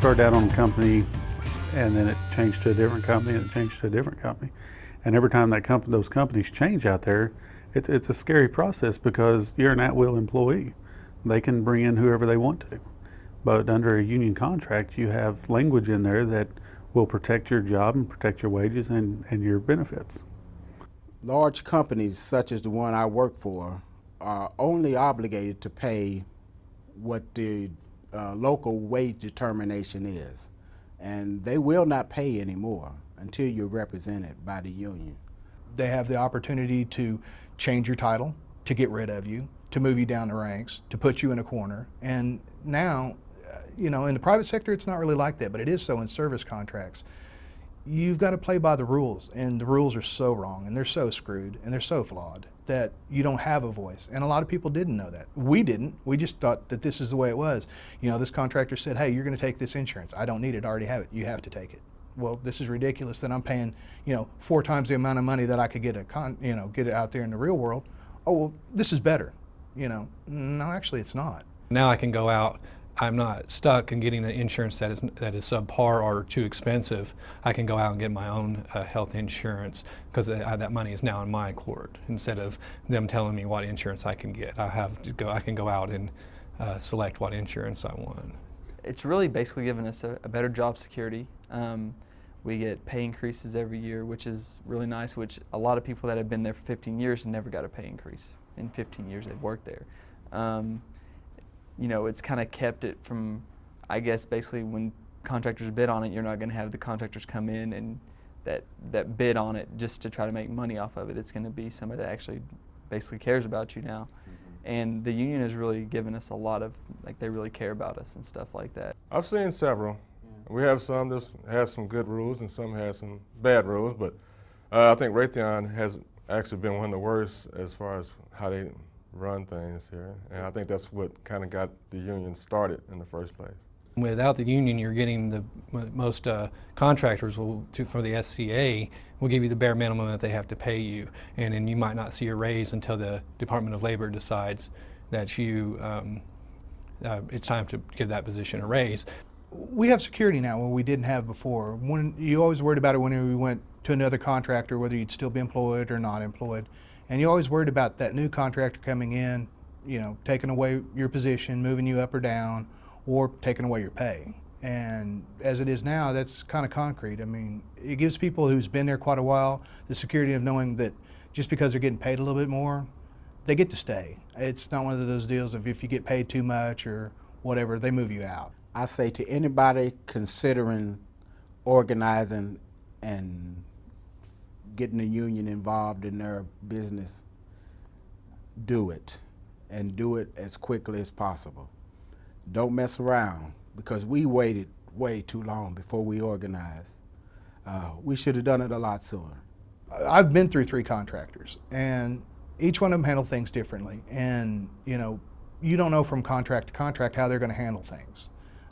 started out on a company, and then it changed to a different company, and it changed to a different company. And every time those companies change out there, it's a scary process because you're an at-will employee. They can bring in whoever they want to. But under a union contract, you have language in there that will protect your job and protect your wages and your benefits. Large companies such as the one I work for are only obligated to pay what the local wage determination is. And they will not pay anymore until you're represented by the union. They have the opportunity to change your title, to get rid of you, to move you down the ranks, to put you in a corner. And now, in the private sector, it's not really like that, but it is so in service contracts. You've got to play by the rules, and the rules are so wrong, and they're so screwed, and they're so flawed that you don't have a voice. And a lot of people didn't know that. We didn't. We just thought that this is the way it was. This contractor said, hey, you're going to take this insurance. I don't need it. I already have it. You have to take it. Well, this is ridiculous that I'm paying, 4 times the amount of money that I could get get it out there in the real world. Oh, well, this is better. No, actually it's not. Now I can go out. I'm not stuck in getting an insurance that is subpar or too expensive. I can go out and get my own health insurance because that money is now in my court instead of them telling me what insurance I can get. I can go out and select what insurance I want. It's really basically given us a better job security. We get pay increases every year, which is really nice, which a lot of people that have been there for 15 years never got a pay increase in 15 years they've worked there. It's kind of kept it from, I guess, basically when contractors bid on it, you're not going to have the contractors come in and that bid on it just to try to make money off of it. It's going to be somebody that actually basically cares about you now. And the union has really given us a lot of, they really care about us and stuff like that. I've seen several. We have some that has some good rules and some has some bad rules, but I think Raytheon has actually been one of the worst as far as how they run things here. And I think that's what kind of got the union started in the first place. Without the union, you're getting most contractors for the SCA will give you the bare minimum that they have to pay you, and then you might not see a raise until the Department of Labor decides that it's time to give that position a raise. We have security now where we didn't have before. When you always worried about it when we went to another contractor, whether you'd still be employed or not employed, and you always worried about that new contractor coming in, taking away your position, moving you up or down, or taking away your pay. And as it is now, that's kind of concrete. I mean, it gives people who's been there quite a while the security of knowing that just because they're getting paid a little bit more, they get to stay. It's not one of those deals of if you get paid too much or whatever, they move you out. I say to anybody considering organizing and getting the union involved in their business, do it, and do it as quickly as possible. Don't mess around, because we waited way too long before we organized. We should have done it a lot sooner. I've been through 3 contractors, and each one of them handled things differently. And you don't know from contract to contract how they're going to handle things.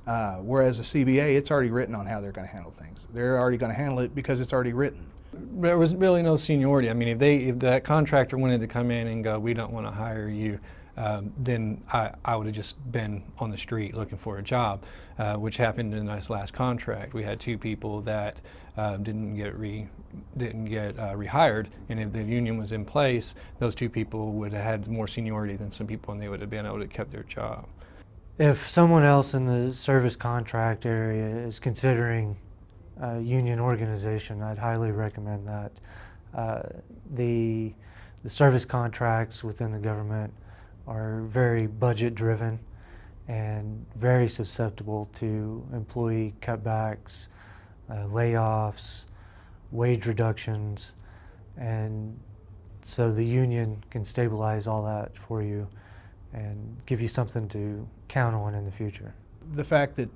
Whereas a CBA, it's already written on how they're going to handle things. They're already going to handle it because it's already written. There was really no seniority. I mean, if that contractor wanted to come in and go, we don't want to hire you, then I would have just been on the street looking for a job, which happened in this last contract. We had 2 people that didn't get rehired, and if the union was in place, those 2 people would have had more seniority than some people, and they would have been able to keep their job. If someone else in the service contract area is considering union organization, I'd highly recommend that. The service contracts within the government are very budget driven and very susceptible to employee cutbacks, layoffs, wage reductions, and so the union can stabilize all that for you and give you something to count on in the future. The fact that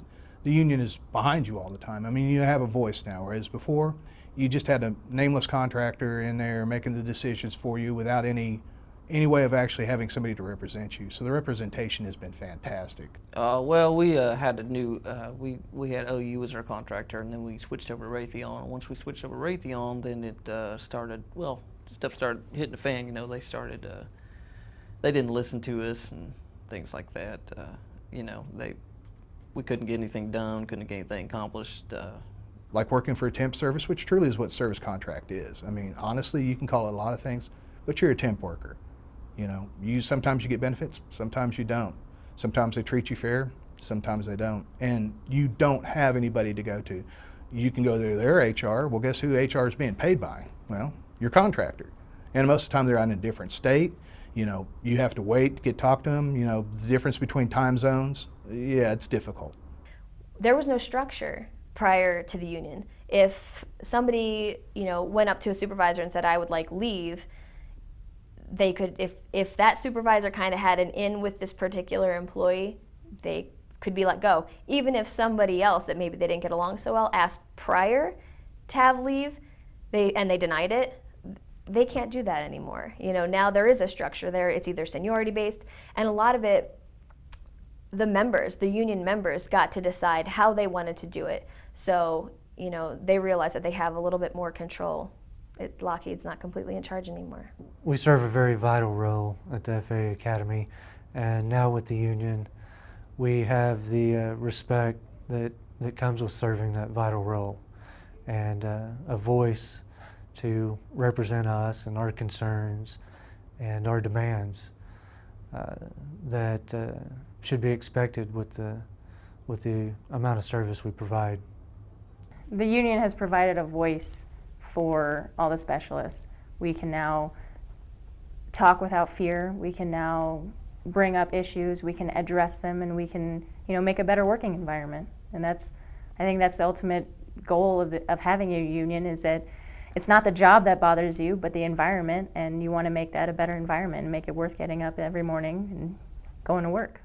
the union is behind you all the time. I mean, you have a voice now, whereas before you just had a nameless contractor in there making the decisions for you without any way of actually having somebody to represent you. So the representation has been fantastic. Well, we had a new, we had OU as our contractor, and then we switched over to Raytheon. Once we switched over to Raytheon, then it started, well, stuff started hitting the fan. They started, they didn't listen to us and things like that. we couldn't get anything done, couldn't get anything accomplished. Like working for a temp service, which truly is what service contract is. I mean, honestly, you can call it a lot of things, but you're a temp worker. You know, sometimes you get benefits, sometimes you don't. Sometimes they treat you fair, sometimes they don't. And you don't have anybody to go to. You can go to their HR. Well, guess who HR is being paid by? Well, your contractor. And most of the time they're out in a different state. You know, you have to wait to get talked to them. You know, the difference between time zones, yeah, it's difficult. There was no structure prior to the union. If somebody, you know, went up to a supervisor and said, I would like leave, they could, if that supervisor kind of had an in with this particular employee, they could be let go. Even if somebody else that maybe they didn't get along so well asked prior to have leave, and they denied it, they can't do that anymore. You know, now there is a structure there. It's either seniority based, and a lot of it, the union members got to decide how they wanted to do it. So, you know, they realized that they have a little bit more control. Lockheed's not completely in charge anymore. We serve a very vital role at the FAA Academy, and now with the union, we have the respect that comes with serving that vital role, and a voice to represent us and our concerns and our demands that should be expected with the amount of service we provide. The union has provided a voice for all the specialists. We can now talk without fear. We can now bring up issues. We can address them, and we can, you know, make a better working environment. And I think that's the ultimate goal of having a union, is that it's not the job that bothers you, but the environment, and you want to make that a better environment and make it worth getting up every morning and going to work.